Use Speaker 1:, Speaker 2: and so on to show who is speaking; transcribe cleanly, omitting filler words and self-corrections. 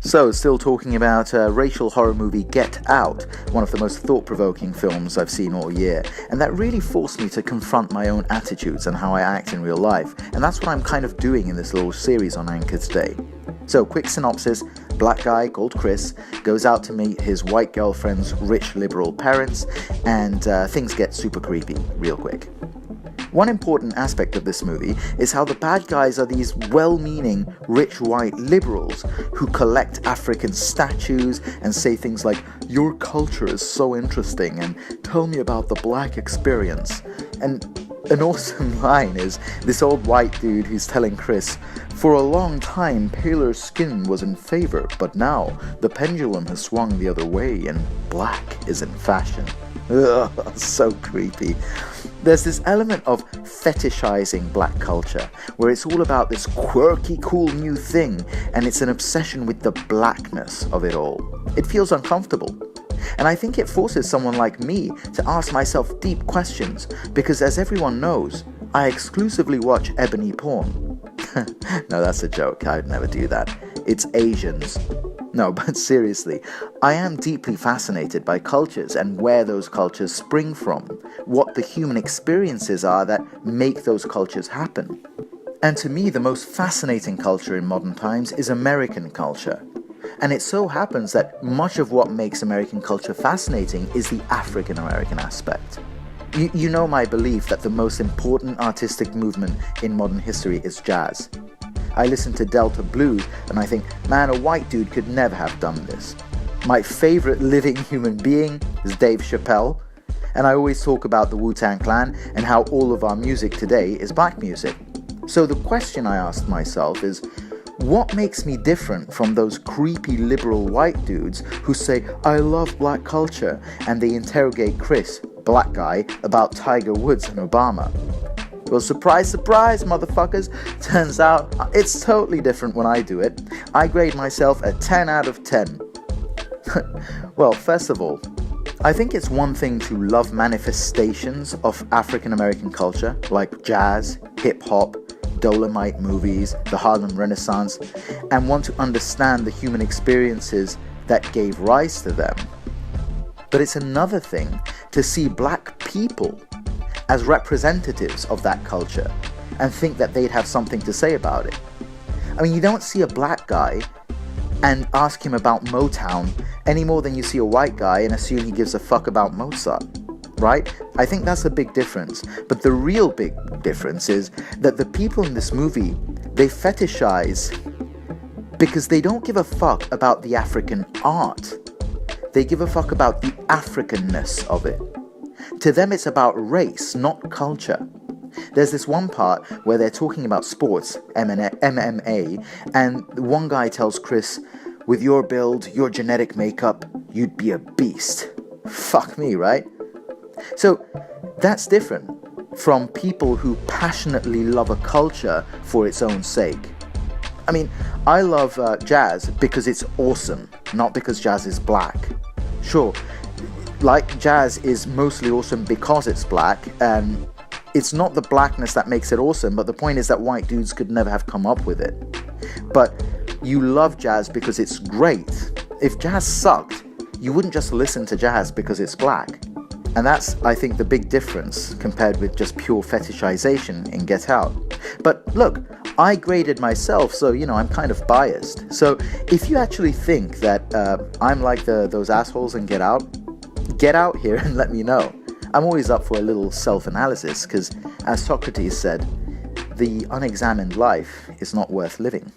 Speaker 1: So, still talking about racial horror movie Get Out, one of the most thought-provoking films I've seen all year, and that really forced me to confront my own attitudes and how I act in real life, and that's what I'm kind of doing in this little series on Anchor today. So, quick synopsis: black guy called Chris goes out to meet his white girlfriend's rich liberal parents, and things get super creepy real quick. One important aspect of this movie is how the bad guys are these well-meaning, rich white liberals who collect African statues and say things like, "Your culture is so interesting," and "Tell me about the black experience." And an awesome line is this old white dude who's telling Chris, "For a long time, paler skin was in favor, but now the pendulum has swung the other way and black is in fashion." Ugh, so creepy. There's this element of fetishizing black culture, where it's all about this quirky, cool new thing, and it's an obsession with the blackness of it all. It feels uncomfortable. And I think it forces someone like me to ask myself deep questions, because as everyone knows, I exclusively watch ebony porn. No, that's a joke. I'd never do that. It's Asians. No, but seriously, I am deeply fascinated by cultures and where those cultures spring from, what the human experiences are that make those cultures happen. And to me, the most fascinating culture in modern times is American culture. And it so happens that much of what makes American culture fascinating is the African American aspect. You know my belief that the most important artistic movement in modern history is jazz. I listen to Delta Blues and I think, man, a white dude could never have done this. My favorite living human being is Dave Chappelle, and I always talk about the Wu-Tang Clan and how all of our music today is black music. So the question I asked myself is, what makes me different from those creepy liberal white dudes who say, "I love black culture," and they interrogate Chris, black guy, about Tiger Woods and Obama? Well, surprise, surprise, motherfuckers. Turns out it's totally different when I do it. I grade myself a 10 out of 10. Well, first of all, I think it's one thing to love manifestations of African American culture, like jazz, hip-hop, Dolomite movies, the Harlem Renaissance, and want to understand the human experiences that gave rise to them. But it's another thing to see black people as representatives of that culture and think that they'd have something to say about it. I mean, you don't see a black guy and ask him about Motown any more than you see a white guy and assume he gives a fuck about Mozart, right? I think that's a big difference. But the real big difference is that the people in this movie, they fetishize because they don't give a fuck about the African art. They give a fuck about the Africanness of it. To them, it's about race, not culture. There's this one part where they're talking about sports, MMA, and one guy tells Chris, "With your build, your genetic makeup, you'd be a beast." Fuck me, right? So that's different from people who passionately love a culture for its own sake. I mean, I love jazz because it's awesome, not because jazz is black. Sure, like jazz is mostly awesome because it's black, and it's not the blackness that makes it awesome, but the point is that white dudes could never have come up with it. But you love jazz because it's great. If jazz sucked, you wouldn't just listen to jazz because it's black. And that's, I think, the big difference compared with just pure fetishization in Get Out. But look, I graded myself, so, I'm kind of biased. So if you actually think that I'm like those assholes in Get Out here and let me know. I'm always up for a little self-analysis, because as Socrates said, the unexamined life is not worth living.